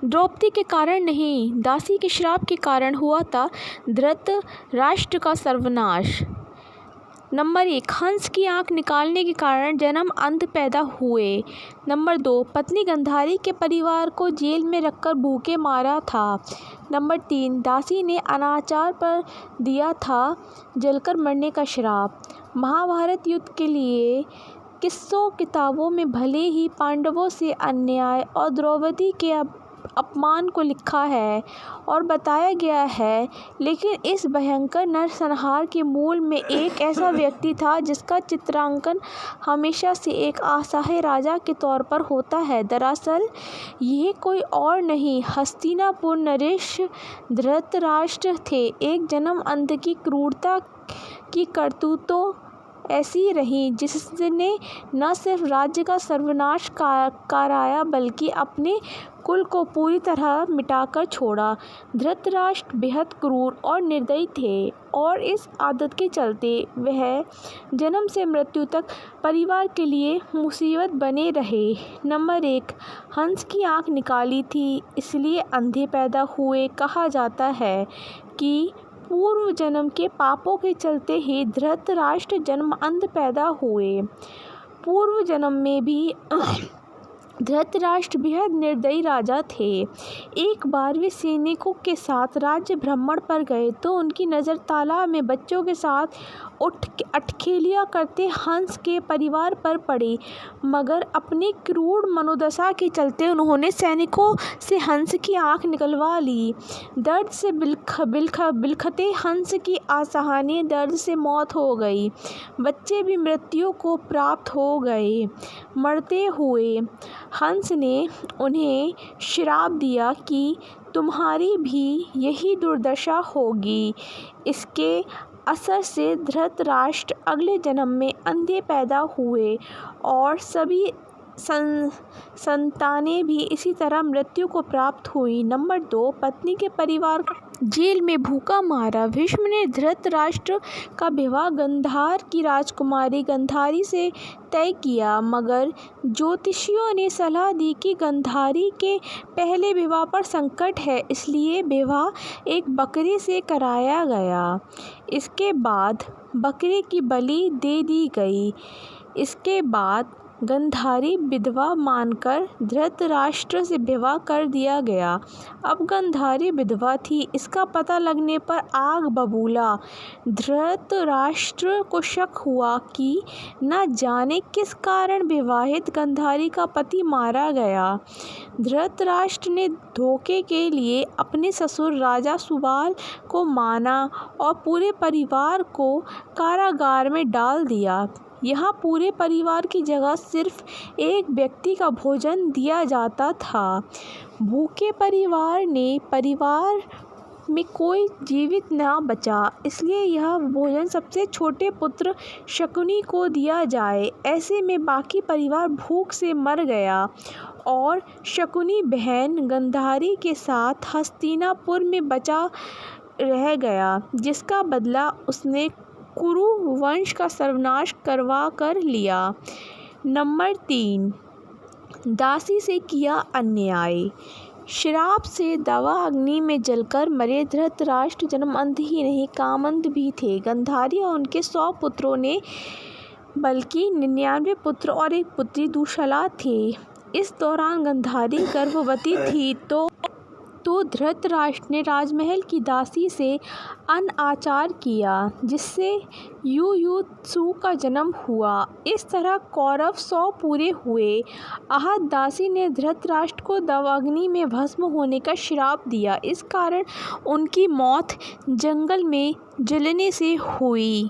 द्रौपदी के कारण नहीं, दासी के श्राप के कारण हुआ था धृतराष्ट्र का सर्वनाश। नंबर 1, हंस की आंख निकालने के कारण जन्म अंध पैदा हुए। नंबर 2, पत्नी गंधारी के परिवार को जेल में रखकर भूखे मारा था। नंबर 3, दासी ने अनाचार पर दिया था जलकर मरने का श्राप। महाभारत युद्ध के लिए किस्सों किताबों में भले ही पांडवों से अन्याय और द्रौपदी के अपमान को लिखा है और बताया गया है, लेकिन इस भयंकर नरसंहार के मूल में एक ऐसा व्यक्ति था जिसका चित्रांकन हमेशा से एक असहाय राजा के तौर पर होता है। दरअसल ये कोई और नहीं, हस्तिनापुर नरेश धृतराष्ट्र थे। एक जन्म अंध की क्रूरता की करतूतों ऐसी रही जिसने न सिर्फ राज्य का सर्वनाश कराया बल्कि अपने कुल को पूरी तरह मिटाकर छोड़ा। धृतराष्ट्र बेहद क्रूर और निर्दयी थे और इस आदत के चलते वह जन्म से मृत्यु तक परिवार के लिए मुसीबत बने रहे। नंबर 1, हंस की आंख निकाली थी इसलिए अंधे पैदा हुए। कहा जाता है कि पूर्व जन्म के पापों के चलते ही धृतराष्ट्र जन्म अंध पैदा हुए। पूर्व जन्म में भी धृतराष्ट्र बेहद निर्दयी राजा थे। एक बार वे सैनिकों के साथ राज्य भ्रमण पर गए तो उनकी नज़र तालाब में बच्चों के साथ अटखेलियाँ करते हंस के परिवार पर पड़ी, मगर अपनी क्रूर मनोदशा के चलते उन्होंने सैनिकों से हंस की आंख निकलवा ली। दर्द से बिलखते हंस की असहनीय दर्द से मौत हो गई। बच्चे भी मृत्यु को प्राप्त हो गए। मरते हुए हंस ने उन्हें श्राप दिया कि तुम्हारी भी यही दुर्दशा होगी। इसके असर से धृतराष्ट्र अगले जन्म में अंधे पैदा हुए और सभी संतानें भी इसी तरह मृत्यु को प्राप्त हुई। नंबर 2, पत्नी के परिवार को जेल में भूखा मारा। भीष्म ने धृतराष्ट्र का विवाह गंधार की राजकुमारी गंधारी से तय किया, मगर ज्योतिषियों ने सलाह दी कि गंधारी के पहले विवाह पर संकट है, इसलिए विवाह एक बकरी से कराया गया। इसके बाद बकरी की बलि दे दी गई। इसके बाद गंधारी विधवा मानकर धृतराष्ट्र से विवाह कर दिया गया। अब गंधारी विधवा थी, इसका पता लगने पर आग बबूला। धृतराष्ट्र को शक हुआ कि न जाने किस कारण विवाहित गंधारी का पति मारा गया। धृतराष्ट्र ने धोखे के लिए अपने ससुर राजा सुबाल को माना और पूरे परिवार को कारागार में डाल दिया। यहाँ पूरे परिवार की जगह सिर्फ एक व्यक्ति का भोजन दिया जाता था। भूखे परिवार में कोई जीवित न बचा, इसलिए यह भोजन सबसे छोटे पुत्र शकुनी को दिया जाए। ऐसे में बाकी परिवार भूख से मर गया और शकुनी बहन गंधारी के साथ हस्तिनापुर में बचा रह गया, जिसका बदला उसने कुरु वंश का सर्वनाश करवा कर लिया। नंबर 3, दासी से किया अन्याय। श्राप से दवा अग्नि में जलकर मरे धृतराष्ट्र जन्म अंध ही नहीं कामंध भी थे। गंधारी और उनके 100 पुत्रों ने बल्कि 99 पुत्र और एक पुत्री दुशाला थे। इस दौरान गंधारी गर्भवती थी तो धृतराष्ट्र ने राजमहल की दासी से अनाचार किया, जिससे युयुत्सु का जन्म हुआ। इस तरह कौरव 100 पूरे हुए। आहत दासी ने धृतराष्ट्र को दवाग्नि में भस्म होने का श्राप दिया। इस कारण उनकी मौत जंगल में जलने से हुई।